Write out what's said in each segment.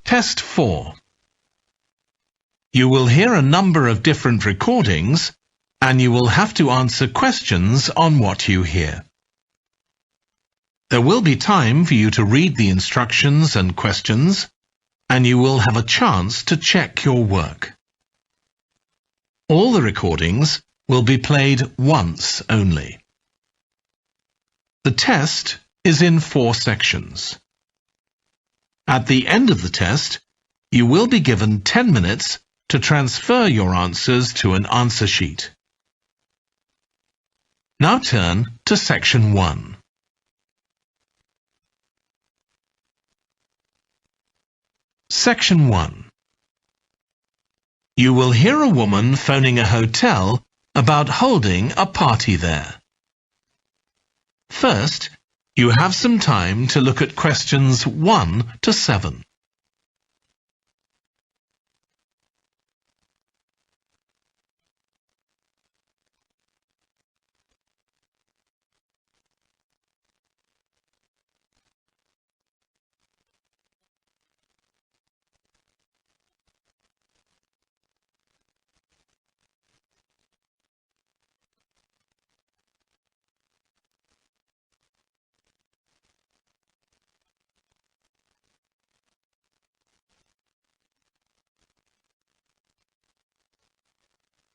Test 4. You will hear a number of different recordings, and you will have to answer questions on what you hear. There will be time for you to read the instructions and questions, and you will have a chance to check your work. All the recordings will be played once only. The test is in 4 sections. At the end of the test, you will be given 10 minutes to transfer your answers to an answer sheet. Now turn to Section 1. Section 1. You will hear a woman phoning a hotel about holding a party there. First, you have some time to look at questions 1 to 7.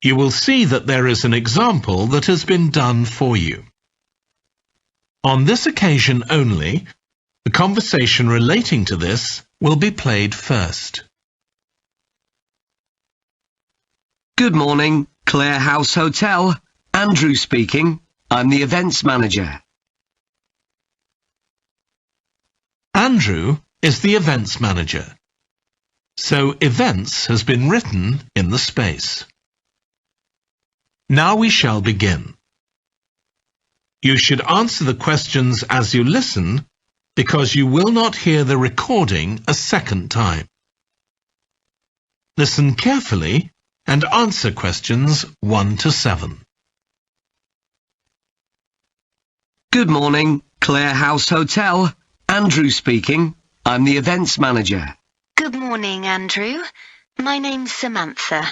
You will see that there is an example that has been done for you. On this occasion only, the conversation relating to this will be played first. Good morning, Clare House Hotel. Andrew speaking. I'm the events manager. Andrew is the events manager. So events has been written in the space. Now we shall begin. You should answer the questions as you listen, because you will not hear the recording a second time. Listen carefully and answer questions 1 to 7. Good morning, Clare House Hotel. Andrew speaking. I'm the events manager. Good morning, Andrew. My name's Samantha.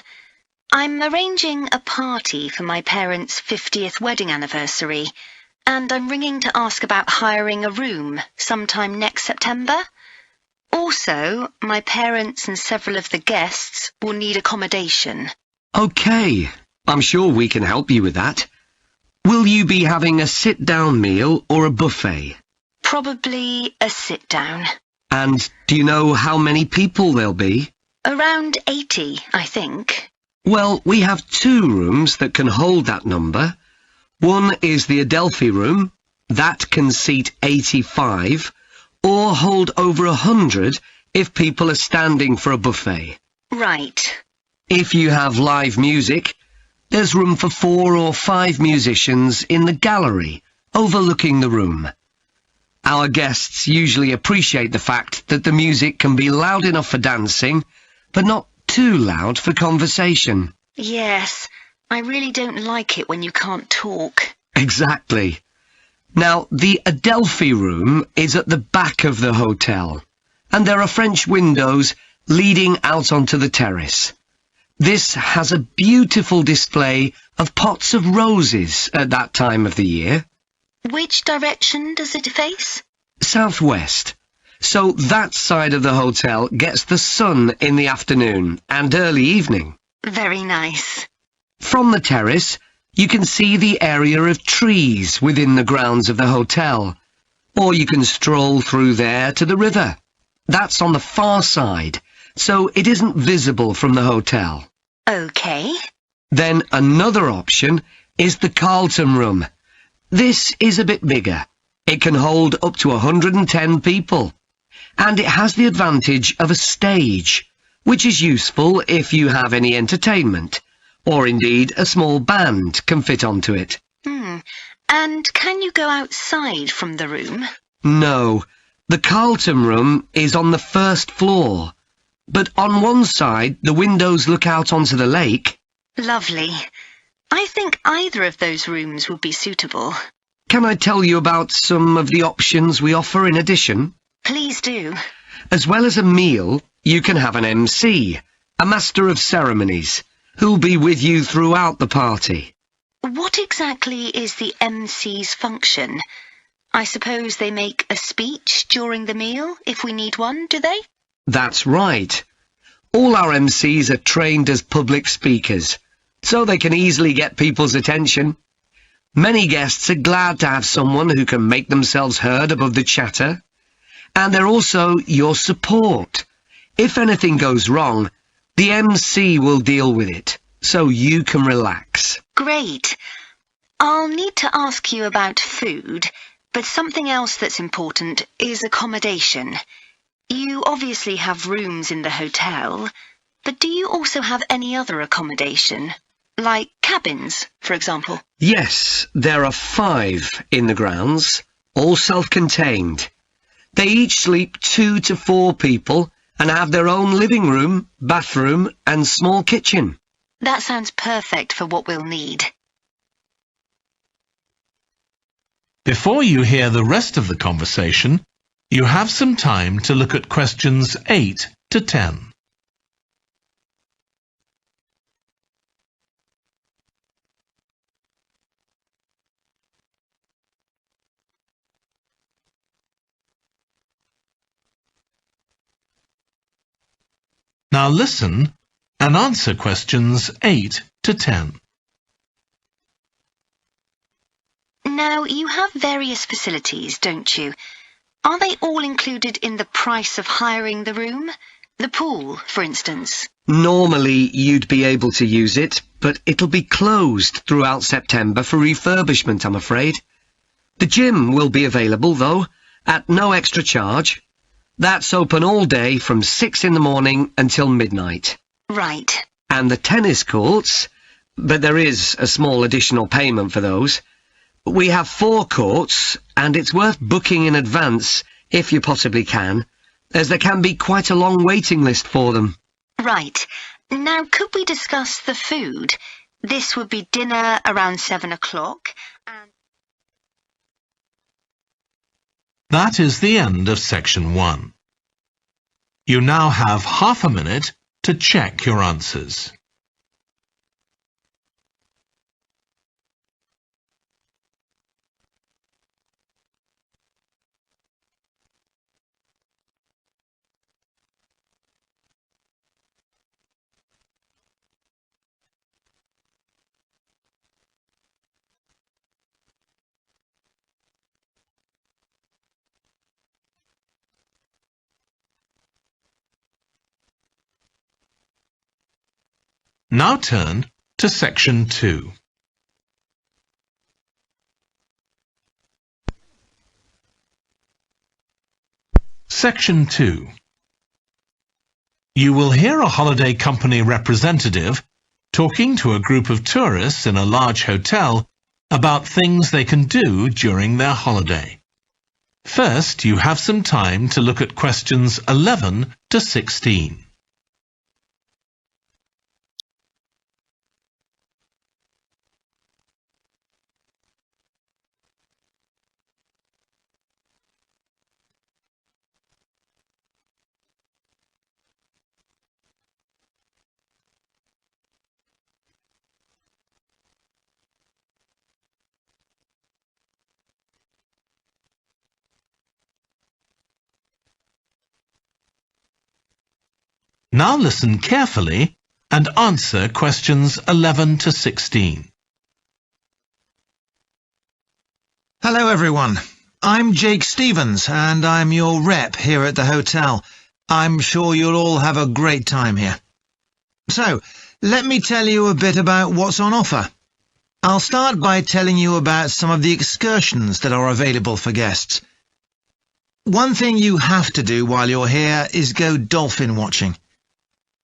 I'm arranging a party for my parents' 50th wedding anniversary, and I'm ringing to ask about hiring a room sometime next September. Also, my parents and several of the guests will need accommodation. OK, I'm sure we can help you with that. Will you be having a sit-down meal or a buffet? Probably a sit-down. And do you know how many people there'll be? Around 80, I think. Well, we have 2 rooms that can hold that number. One is the Adelphi room. That can seat 85, or hold over 100 if people are standing for a buffet. Right. If you have live music, there's room for 4 or 5 musicians in the gallery, overlooking the room. Our guests usually appreciate the fact that the music can be loud enough for dancing, but not too loud for conversation. Yes, I really don't like it when you can't talk. Exactly. Now, the Adelphi room is at the back of the hotel, and there are French windows leading out onto the terrace. This has a beautiful display of pots of roses at that time of the year. Which direction does it face? Southwest. So that side of the hotel gets the sun in the afternoon and early evening. Very nice. From the terrace, you can see the area of trees within the grounds of the hotel, or you can stroll through there to the river. That's on the far side, so it isn't visible from the hotel. OK. Then another option is the Carlton room. This is a bit bigger. It can hold up to 110 people. And it has the advantage of a stage, which is useful if you have any entertainment, or indeed a small band can fit onto it. And can you go outside from the room? No, the Carlton room is on the first floor, but on one side the windows look out onto the lake. Lovely. I think either of those rooms would be suitable. Can I tell you about some of the options we offer in addition? Please do. As well as a meal, You can have an MC, a master of ceremonies, who'll be with you throughout the party. What exactly is the MC's function? I suppose they make a speech during the meal, if we need one, do they? That's right. All our MCs are trained as public speakers, so they can easily get people's attention. Many guests are glad to have someone who can make themselves heard above the chatter. And they're also your support. If anything goes wrong, the MC will deal with it, so you can relax. Great. I'll need to ask you about food, but something else that's important is accommodation. You obviously have rooms in the hotel, but do you also have any other accommodation? Like cabins, for example? Yes, there are 5 in the grounds, all self-contained. They each sleep 2 to 4 people and have their own living room, bathroom and small kitchen. That sounds perfect for what we'll need. Before you hear the rest of the conversation, you have some time to look at questions 8 to 10. Now listen and answer questions 8 to 10. Now, you have various facilities, don't you? Are they all included in the price of hiring the room? The pool, for instance? Normally you'd be able to use it, but it'll be closed throughout September for refurbishment, I'm afraid. The gym will be available, though, at no extra charge. That's open all day from 6 in the morning until midnight. Right. And the tennis courts, but there is a small additional payment for those. We have 4 courts, and it's worth booking in advance, if you possibly can, as there can be quite a long waiting list for them. Right. Now, could we discuss the food? This would be dinner around 7 o'clock, and... That is the end of section 1. You now have half a minute to check your answers. Now turn to section 2. Section 2. You will hear a holiday company representative talking to a group of tourists in a large hotel about things they can do during their holiday. First, you have some time to look at questions 11 to 16. Now listen carefully and answer questions 11 to 16. Hello everyone, I'm Jake Stevens and I'm your rep here at the hotel. I'm sure you'll all have a great time here. So, let me tell you a bit about what's on offer. I'll start by telling you about some of the excursions that are available for guests. One thing you have to do while you're here is go dolphin watching.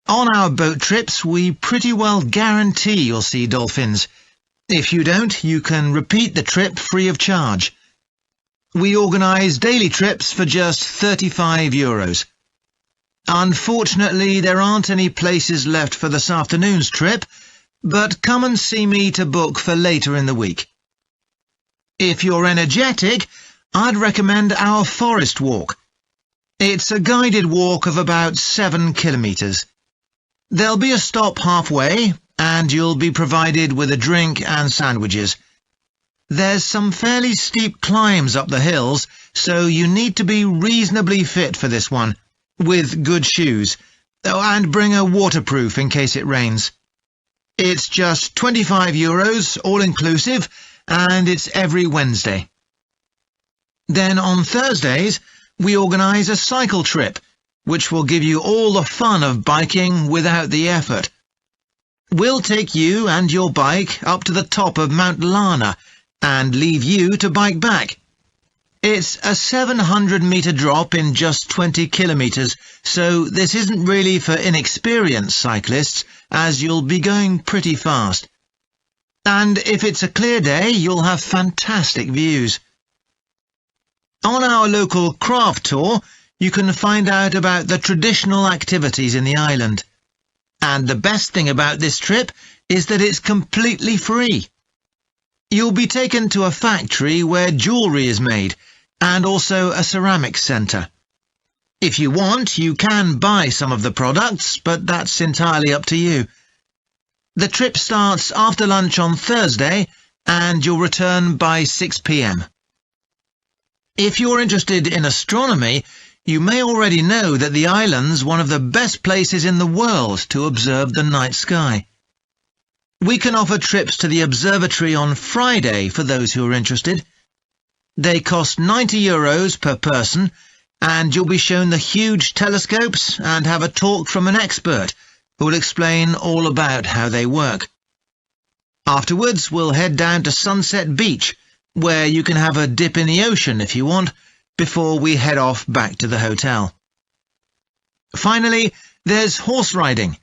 On our boat trips, we pretty well guarantee you'll see dolphins. If you don't, you can repeat the trip free of charge. We organise daily trips for just €35. Unfortunately, there aren't any places left for this afternoon's trip, but come and see me to book for later in the week. If you're energetic, I'd recommend our forest walk. It's a guided walk of about 7 kilometres. There'll be a stop halfway, and you'll be provided with a drink and sandwiches. There's some fairly steep climbs up the hills, so you need to be reasonably fit for this one, with good shoes. Oh, and bring a waterproof in case it rains. It's just €25, all-inclusive, and it's every Wednesday. Then on Thursdays, we organise a cycle trip, which will give you all the fun of biking without the effort. We'll take you and your bike up to the top of Mount Lana and leave you to bike back. It's a 700-metre drop in just 20 kilometres, so this isn't really for inexperienced cyclists, as you'll be going pretty fast. And if it's a clear day, you'll have fantastic views. On our local craft tour, you can find out about the traditional activities in the island. And the best thing about this trip is that it's completely free. You'll be taken to a factory where jewellery is made, and also a ceramics centre. If you want, you can buy some of the products, but that's entirely up to you. The trip starts after lunch on Thursday, and you'll return by 6 p.m. If you're interested in astronomy, you may already know that the island's one of the best places in the world to observe the night sky. We can offer trips to the observatory on Friday for those who are interested. They cost €90 per person, and you'll be shown the huge telescopes and have a talk from an expert who will explain all about how they work. Afterwards, we'll head down to Sunset Beach, where you can have a dip in the ocean if you want, before we head off back to the hotel. Finally, there's horse riding.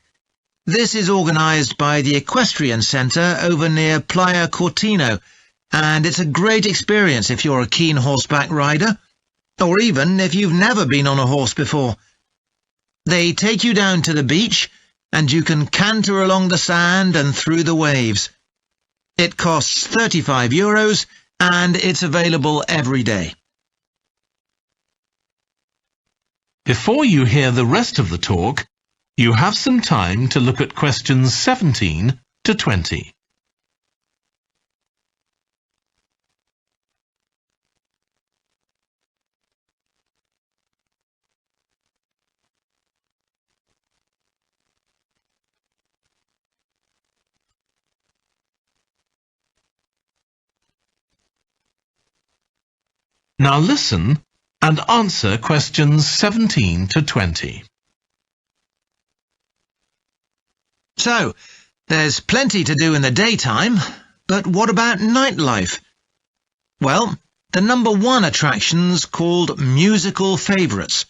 This is organised by the Equestrian Centre over near Playa Cortino, and it's a great experience if you're a keen horseback rider, or even if you've never been on a horse before. They take you down to the beach, and you can canter along the sand and through the waves. It costs €35, and it's available every day. Before you hear the rest of the talk, you have some time to look at questions 17 to 20. Now listen and answer questions 17 to 20. So, there's plenty to do in the daytime, but what about nightlife? Well, the number one attraction's called Musical Favourites.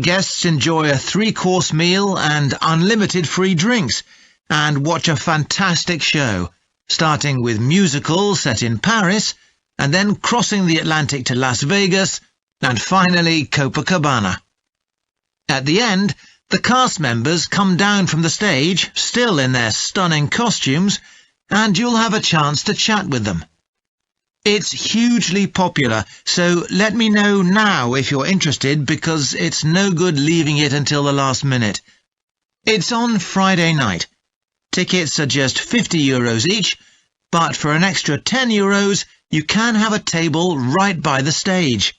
Guests enjoy a 3-course meal and unlimited free drinks, and watch a fantastic show, starting with musicals set in Paris, and then crossing the Atlantic to Las Vegas, and finally Copacabana. At the end, the cast members come down from the stage, still in their stunning costumes, and you'll have a chance to chat with them. It's hugely popular, so let me know now if you're interested, because it's no good leaving it until the last minute. It's on Friday night. Tickets are just €50 each, but for an extra €10, you can have a table right by the stage.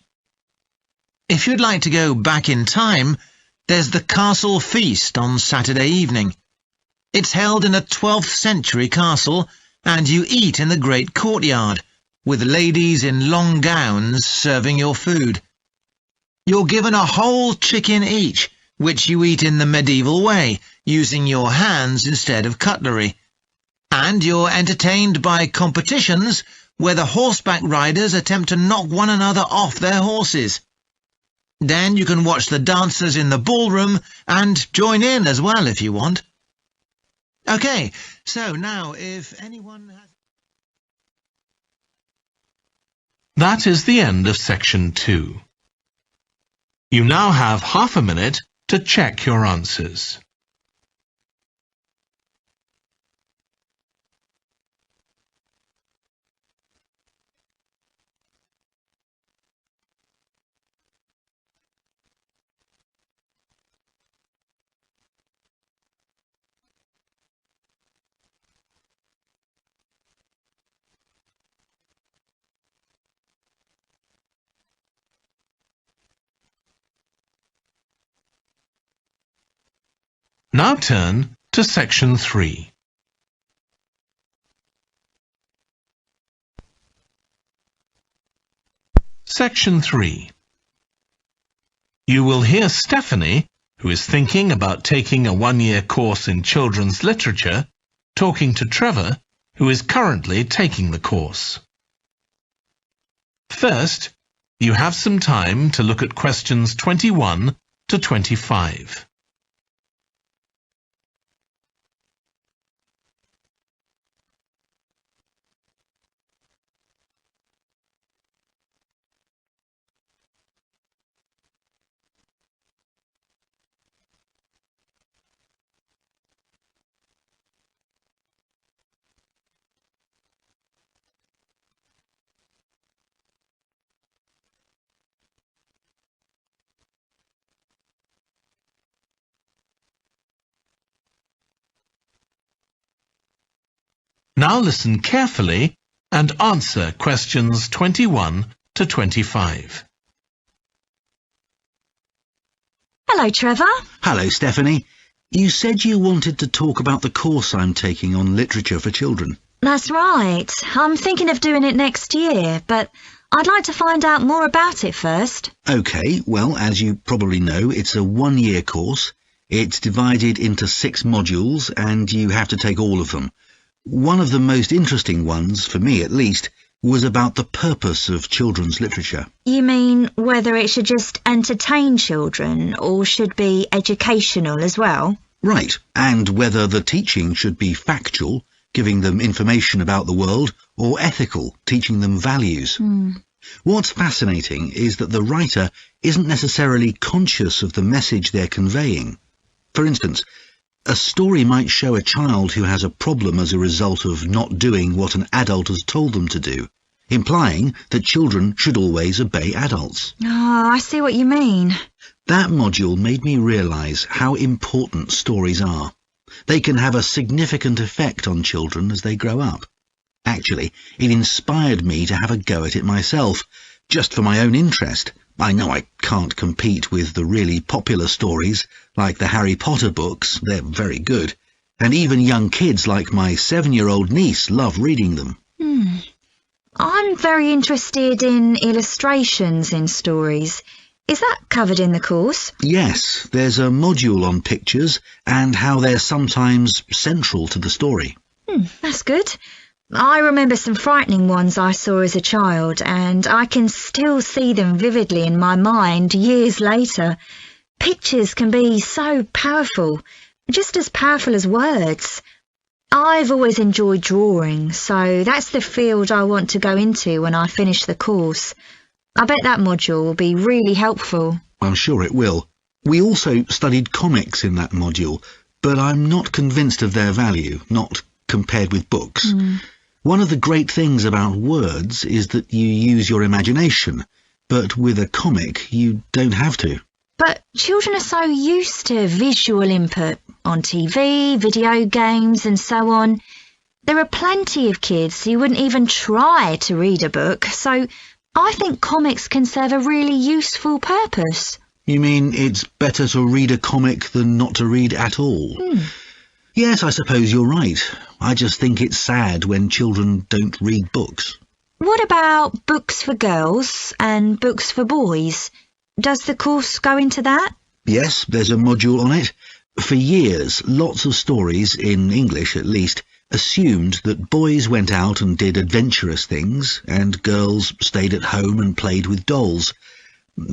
If you'd like to go back in time, there's the Castle Feast on Saturday evening. It's held in a 12th century castle, and you eat in the great courtyard, with ladies in long gowns serving your food. You're given a whole chicken each, which you eat in the medieval way, using your hands instead of cutlery. And you're entertained by competitions where the horseback riders attempt to knock one another off their horses. Then you can watch the dancers in the ballroom and join in as well if you want. OK, so now if anyone has... That is the end of section 2. You now have half a minute to check your answers. Now turn to Section 3. Section 3. You will hear Stephanie, who is thinking about taking a one-year course in children's literature, talking to Trevor, who is currently taking the course. First, you have some time to look at questions 21 to 25. Now listen carefully and answer questions 21 to 25. Hello, Trevor. Hello, Stephanie. You said you wanted to talk about the course I'm taking on literature for children. That's right. I'm thinking of doing it next year, but I'd like to find out more about it first. OK, well, as you probably know, it's a one-year course. It's divided into 6 modules, and you have to take all of them. One of the most interesting ones, for me at least, was about the purpose of children's literature. You mean whether it should just entertain children or should be educational as well? Right, and whether the teaching should be factual, giving them information about the world, or ethical, teaching them values. What's fascinating is that the writer isn't necessarily conscious of the message they're conveying. For instance, a story might show a child who has a problem as a result of not doing what an adult has told them to do, implying that children should always obey adults. Oh, I see what you mean. That module made me realise how important stories are. They can have a significant effect on children as they grow up. Actually, it inspired me to have a go at it myself, just for my own interest. I know I can't compete with the really popular stories, like the Harry Potter books. They're very good. And even young kids like my 7-year-old niece love reading them. I'm very interested in illustrations in stories. Is that covered in the course? Yes, there's a module on pictures and how they're sometimes central to the story. That's good. I remember some frightening ones I saw as a child, and I can still see them vividly in my mind years later. Pictures can be so powerful, just as powerful as words. I've always enjoyed drawing, so that's the field I want to go into when I finish the course. I bet that module will be really helpful. I'm sure it will. We also studied comics in that module, but I'm not convinced of their value, not compared with books. One of the great things about words is that you use your imagination, but with a comic you don't have to. But children are so used to visual input on TV, video games and so on. There are plenty of kids who wouldn't even try to read a book, so I think comics can serve a really useful purpose. You mean it's better to read a comic than not to read at all? Yes, I suppose you're right. I just think it's sad when children don't read books. What about books for girls and books for boys? Does the course go into that? Yes, there's a module on it. For years, lots of stories, in English at least, assumed that boys went out and did adventurous things, and girls stayed at home and played with dolls.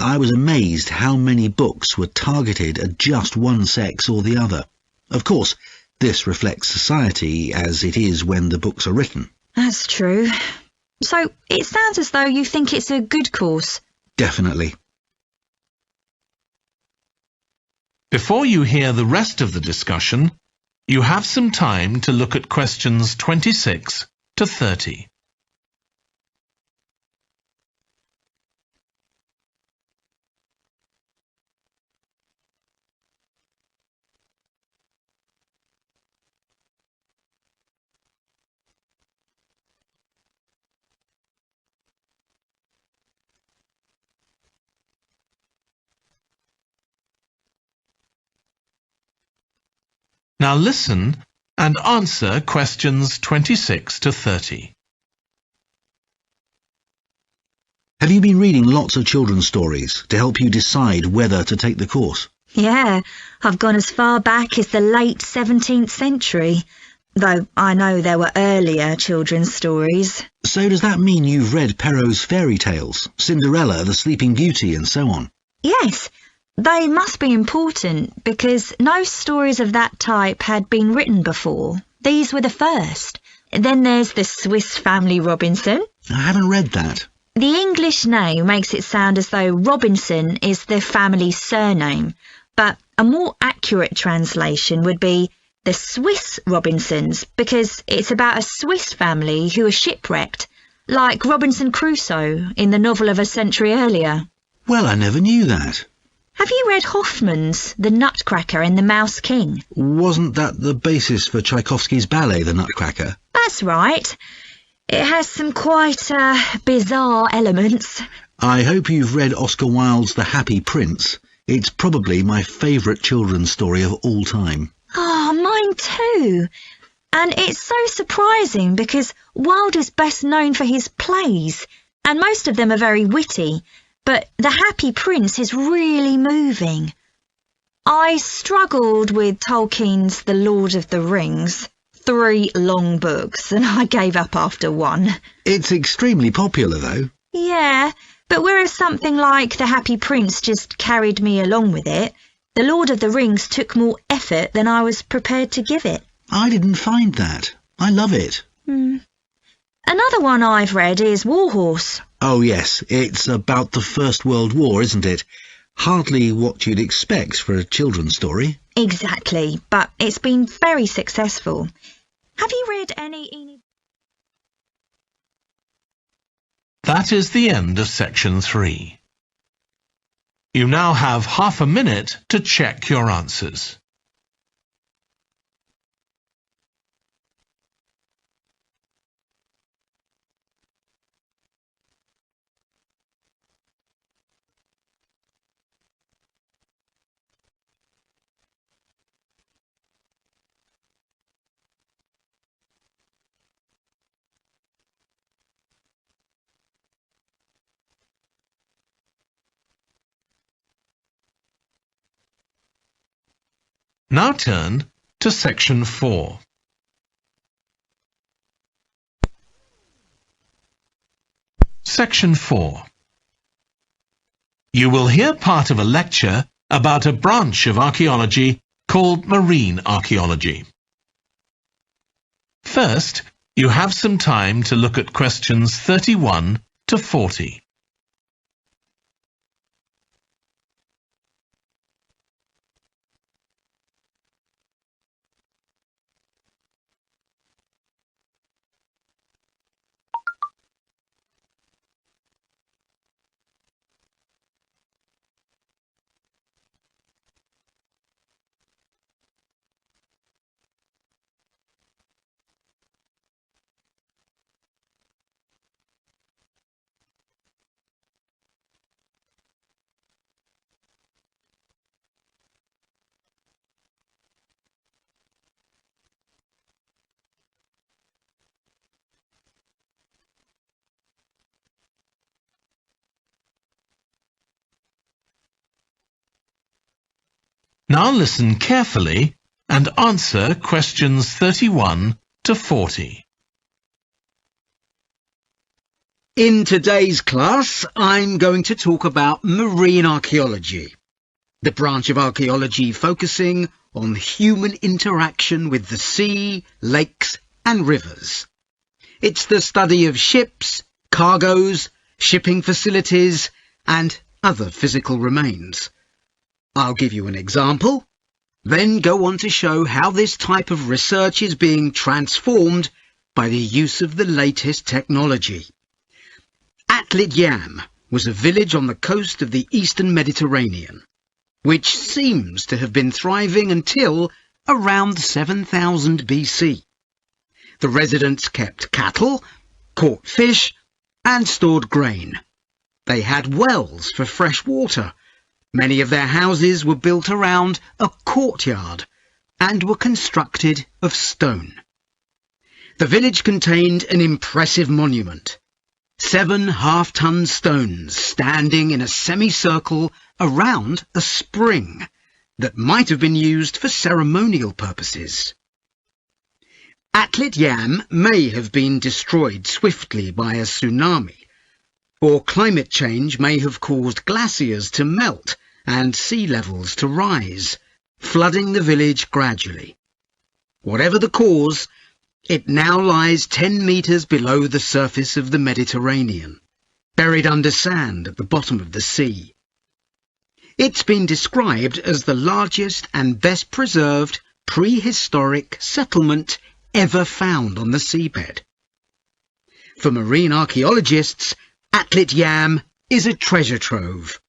I was amazed how many books were targeted at just one sex or the other. Of course, this reflects society as it is when the books are written. That's true. So it sounds as though you think it's a good course. Definitely. Before you hear the rest of the discussion, you have some time to look at questions 26 to 30. Now listen and answer questions 26 to 30. Have you been reading lots of children's stories to help you decide whether to take the course? Yeah, I've gone as far back as the late 17th century, though I know there were earlier children's stories. So does that mean you've read Perrault's fairy tales, Cinderella, the Sleeping Beauty, and so on? Yes, they must be important because no stories of that type had been written before. These were the first. Then there's the Swiss Family Robinson. I haven't read that. The English name makes it sound as though Robinson is the family's surname, but a more accurate translation would be the Swiss Robinsons, because it's about a Swiss family who are shipwrecked, like Robinson Crusoe in the novel of a century earlier. Well, I never knew that. Have you read Hoffmann's The Nutcracker and the Mouse King? Wasn't that the basis for Tchaikovsky's ballet, The Nutcracker? That's right. It has some quite bizarre elements. I hope you've read Oscar Wilde's The Happy Prince. It's probably my favourite children's story of all time. Oh, mine too. And it's so surprising because Wilde is best known for his plays, and most of them are very witty, but The Happy Prince is really moving. I struggled with Tolkien's The Lord of the Rings. 3 long books, and I gave up after 1. It's extremely popular, though. Yeah, but whereas something like The Happy Prince just carried me along with it, The Lord of the Rings took more effort than I was prepared to give it. I didn't find that. I love it. Another one I've read is Warhorse. Oh, yes, it's about the First World War, isn't it? Hardly what you'd expect for a children's story. Exactly, but it's been very successful. Have you read any... That is the end of section 3. You now have half a minute to check your answers. Now turn to section 4. Section 4. You will hear part of a lecture about a branch of archaeology called marine archaeology. First, you have some time to look at questions 31 to 40. Now listen carefully and answer questions 31 to 40. In today's class, I'm going to talk about marine archaeology, the branch of archaeology focusing on human interaction with the sea, lakes and rivers. It's the study of ships, cargoes, shipping facilities and other physical remains. I'll give you an example, then go on to show how this type of research is being transformed by the use of the latest technology. Atlit Yam was a village on the coast of the eastern Mediterranean, which seems to have been thriving until around 7000 BC. The residents kept cattle, caught fish, and stored grain. They had wells for fresh water. Many of their houses were built around a courtyard, and were constructed of stone. The village contained an impressive monument, 7 half-ton stones standing in a semicircle around a spring that might have been used for ceremonial purposes. Atlit Yam may have been destroyed swiftly by a tsunami, or climate change may have caused glaciers to melt and sea levels to rise, flooding the village gradually. Whatever the cause, it now lies 10 metres below the surface of the Mediterranean, buried under sand at the bottom of the sea. It's been described as the largest and best preserved prehistoric settlement ever found on the seabed. For marine archaeologists, Atlit Yam is a treasure trove.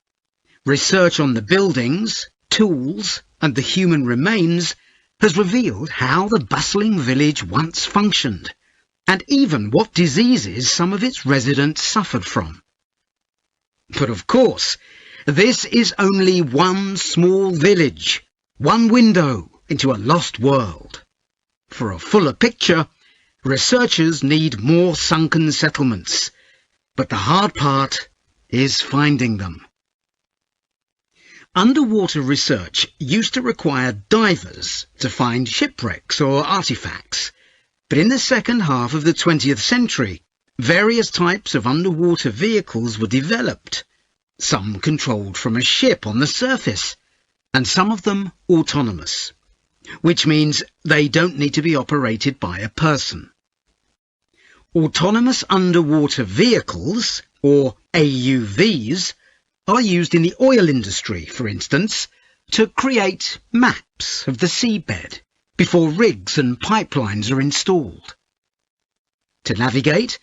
Research on the buildings, tools, and the human remains has revealed how the bustling village once functioned, and even what diseases some of its residents suffered from. But of course, this is only one small village, one window into a lost world. For a fuller picture, researchers need more sunken settlements, but the hard part is finding them. Underwater research used to require divers to find shipwrecks or artifacts, but in the second half of the 20th century, various types of underwater vehicles were developed, some controlled from a ship on the surface, and some of them autonomous, which means they don't need to be operated by a person. Autonomous underwater vehicles, or AUVs, are used in the oil industry, for instance, to create maps of the seabed before rigs and pipelines are installed. To navigate,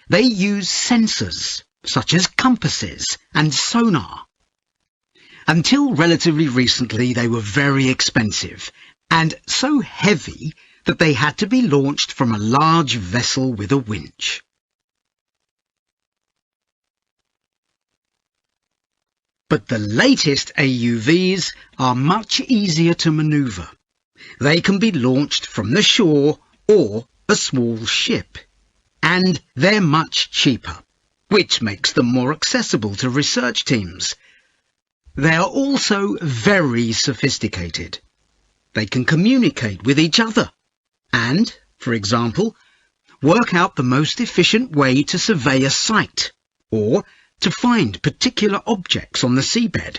they use sensors such as compasses and sonar. Until relatively recently, they were very expensive and so heavy that they had to be launched from a large vessel with a winch. But the latest AUVs are much easier to manoeuvre. They can be launched from the shore or a small ship, and they're much cheaper, which makes them more accessible to research teams. They are also very sophisticated. They can communicate with each other and, for example, work out the most efficient way to survey a site or to find particular objects on the seabed.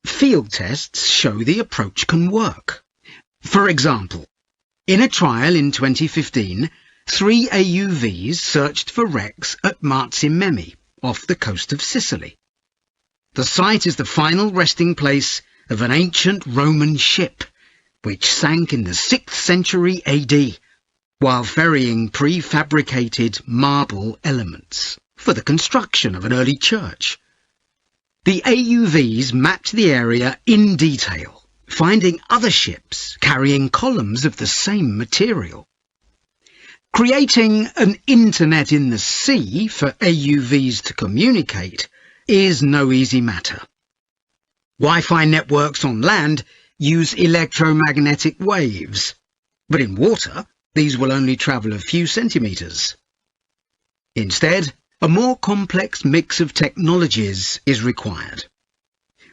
Field tests show the approach can work. For example, in a trial in 2015, 3 AUVs searched for wrecks at Marzimemi, off the coast of Sicily. The site is the final resting place of an ancient Roman ship, which sank in the 6th century AD, while ferrying prefabricated marble elements for the construction of an early church. The AUVs mapped the area in detail, finding other ships carrying columns of the same material. Creating an internet in the sea for AUVs to communicate is no easy matter. Wi-Fi networks on land use electromagnetic waves, but in water these will only travel a few centimetres. Instead, a more complex mix of technologies is required.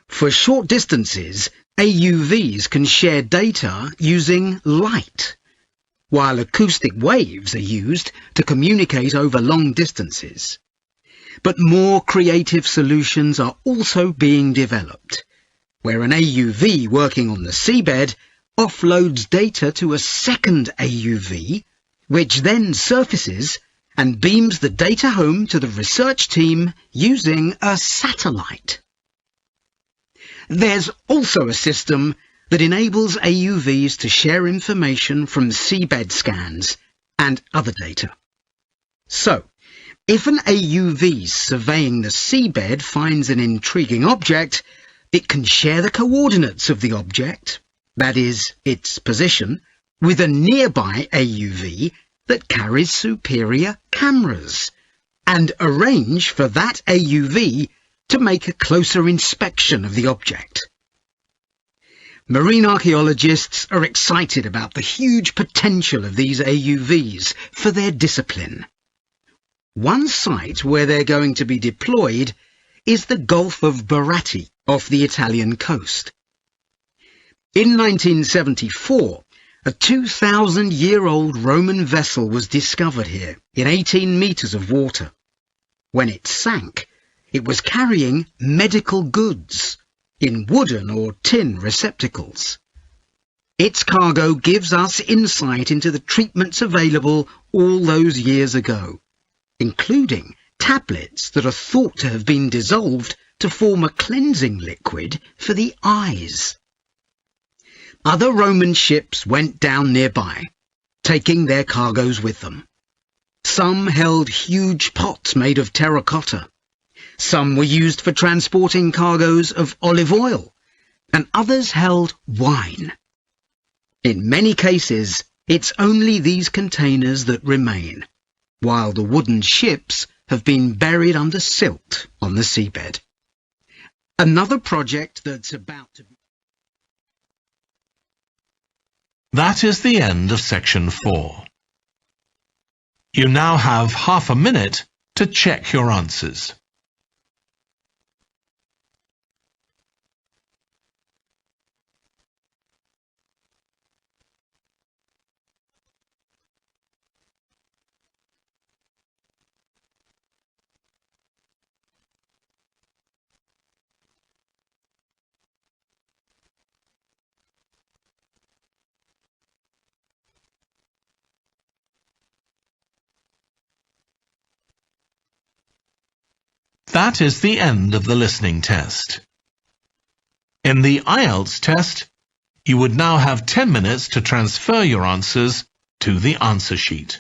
For short distances, AUVs can share data using light, while acoustic waves are used to communicate over long distances. But more creative solutions are also being developed, where an AUV working on the seabed offloads data to a second AUV, which then surfaces and beams the data home to the research team using a satellite. There's also a system that enables AUVs to share information from seabed scans and other data. So, if an AUV surveying the seabed finds an intriguing object, it can share the coordinates of the object, that is, its position, with a nearby AUV that carries superior cameras, and arrange for that AUV to make a closer inspection of the object. Marine archaeologists are excited about the huge potential of these AUVs for their discipline. One site where they're going to be deployed is the Gulf of Baratti off the Italian coast. In 1974, a 2,000-year-old Roman vessel was discovered here in 18 metres of water. When it sank, it was carrying medical goods in wooden or tin receptacles. Its cargo gives us insight into the treatments available all those years ago, including tablets that are thought to have been dissolved to form a cleansing liquid for the eyes. Other Roman ships went down nearby, taking their cargoes with them. Some held huge pots made of terracotta. Some were used for transporting cargoes of olive oil, and others held wine. In many cases, it's only these containers that remain, while the wooden ships have been buried under silt on the seabed. Another project that's about to be... That is the end of section 4. You now have half a minute to check your answers. That is the end of the listening test. In the IELTS test, you would now have 10 minutes to transfer your answers to the answer sheet.